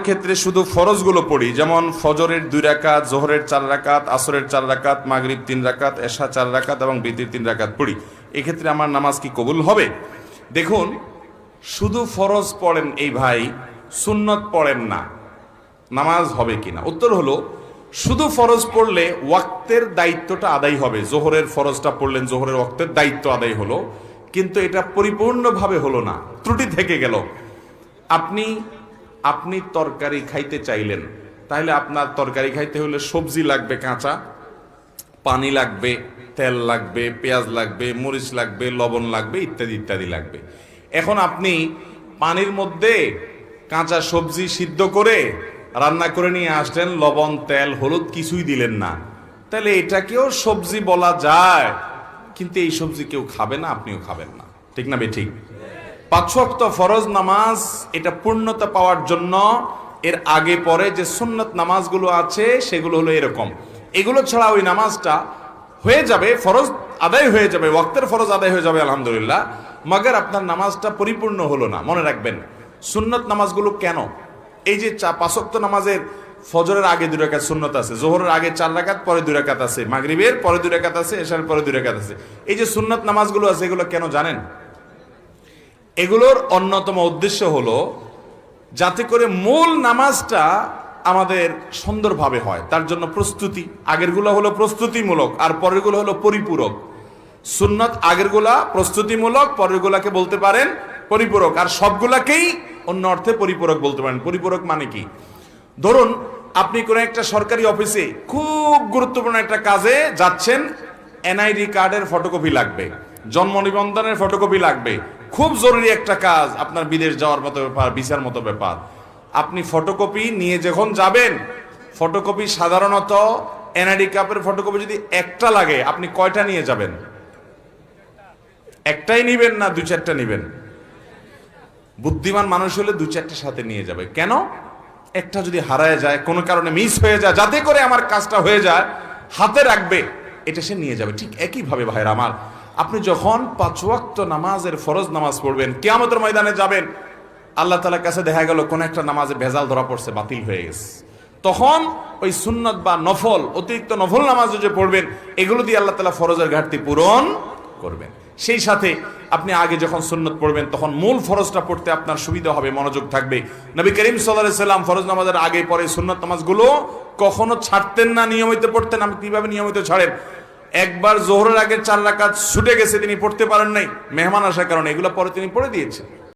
ক্ষেত্রে শুধু ফরজগুলো পড়ি, যেমন ফজরের 2 রাকাত, জোহরের 4 রাকাত, আসরের 4 রাকাত, মাগরিব 3 রাকাত, এশা 4 রাকাত এবং বিতির 3 রাকাত পড়ি, এক্ষেত্রে আমার নামাজ কি কবুল হবে? দেখুন, শুধু ফরজ পড়েন এই ভাই, সুন্নত পড়েন না, নামাজ হবে কিনা? উত্তর হলো, শুধু ফরজ পড়লে ওয়াক্তের দায়িত্বটা আদায় হবে। জোহরের ফরজটা পড়লেন, জোহরের ওয়াক্তের দায়িত্ব আদায় হলো, কিন্তু এটা পরিপূর্ণভাবে হলো না, ত্রুটি থেকে গেল। আপনি তরকারি খাইতে চাইলেন, তাহলে আপনার তরকারি খাইতে হলে সবজি লাগবে কাঁচা, পানি লাগবে, তেল লাগবে, পেঁয়াজ লাগবে, মরিচ লাগবে, লবণ লাগবে, ইত্যাদি ইত্যাদি লাগবে। এখন আপনি পানির মধ্যে কাঁচা সবজি সিদ্ধ করে রান্না করে নিয়ে আসলেন, লবণ, তেল, হলুদ কিছুই দিলেন না, তাহলে এটাকেও সবজি বলা যায়, কিন্তু এই সবজি কেউ খাবে না, আপনিও খাবেন না, ঠিক না বেঠিক? 5 ওয়াক্ত ফরজ নামাজ এটা পূর্ণতা পাওয়ার জন্য এর আগে পরে যে সুন্নত নামাজগুলো আছে সেগুলো হলো এরকম। এগুলো ছাড়া ওই নামাজটা হয়ে যাবে, ফরজ আদায় হয়ে যাবে, ওয়াক্তের ফরজ আদায় হয়ে যাবে আলহামদুলিল্লাহ, মাগার আপনার নামাজটা পরিপূর্ণ হলো না। মনে রাখবেন, সুন্নত নামাজগুলো কেন, এই যে 5 ওয়াক্ত নামাজের ফজরের আগে 2 রাকাত সুন্নত আছে, জোহরের আগে 4 রাকাত, পরে 2 রাকাত আছে, মাগরিবের পরে 2 রাকাত আছে, এশার পরে 2 রাকাত আছে, এই যে সুন্নত নামাজগুলো আছে, এগুলো কেন জানেন? এগুলোর অন্যতম উদ্দেশ্য হলো যাতে করে মূল নামাজটা আমাদের সুন্দরভাবে হয়, তার জন্য প্রস্তুতি। আগেরগুলো হলো প্রস্তুতিমূলক আর পরেরগুলো হলো পরিপূরক। সুন্নত আগেরগুলা প্রস্তুতিমূলক, পরেরগুলাকে বলতে পারেন পরিপূরক, আর সবগুলাকেই অন্য অর্থে পরিপূরক বলতে পারেন। পরিপূরক মানে কি? ধরুন আপনি কোনো একটা সরকারি অফিসে খুব গুরুত্বপূর্ণ একটা কাজে যাচ্ছেন, এনআইডি কার্ডের ফটোকপি লাগবে, জন্ম নিবন্ধনের ফটোকপি লাগবে, খুব জরুরি একটা কাজ, আপনার বিদেশ যাওয়ার মতো ব্যাপার, ভিসার মতো ব্যাপার। আপনি ফটোকপি নিয়ে যখন যাবেন, ফটোকপি সাধারণত এনআইডি কার্ডের ফটোকপি যদি একটা লাগে, আপনি কয়টা নিয়ে যাবেন? একটাই নিবেন না 2-4টা নিবেন? বুদ্ধিমান মানুষ হলে 2-4টার সাথে নিয়ে যাবে। কেন? একটা যদি হারায় যায়, কোনো কারণে মিস হয়ে যায়, যাতে করে আমার কাজটা হয়ে যায়, হাতে রাখবে, এটা সে নিয়ে যাবে। ঠিক একইভাবে ভাইরা আমার, আপনি যখন 5 ওয়াক্ত নামাজের ফরজ নামাজ পড়বেন, কিয়ামতের ময়দানে যাবেন, আল্লাহ তাআলার কাছে দেখা গেল কোন একটা নামাজে ভেজাল ধরা পড়ছে, বাতিল হয়ে গেছে, তখন ওই সুন্নত বা নফল, অতিরিক্ত নফল নামাজ যে পড়বেন, এগুলো দিয়ে আল্লাহ তাআলা ফরজের ঘাটতি পূরণ করবেন। সেই সাথে আপনি আগে যখন সুন্নত পড়বেন, তখন মূল ফরজটা পড়তে আপনার সুবিধা হবে, মনোযোগ থাকবে। নবী করিম সাল্লাল্লাহু আলাইহি সাল্লাম ফরজ নামাজের আগে পরে সুন্নত নামাজগুলো কখনো ছাড়তেন না, নিয়মিত পড়তেন। আপনি কিভাবে নিয়মিত ছাড়েন? একবার জোহরের আগে 4 রাকাত ছুটে গেছে, তিনি পড়তে পারেন নাই মেহমান আসার কারণে, এগুলো পরে তিনি পড়ে দিয়েছেন।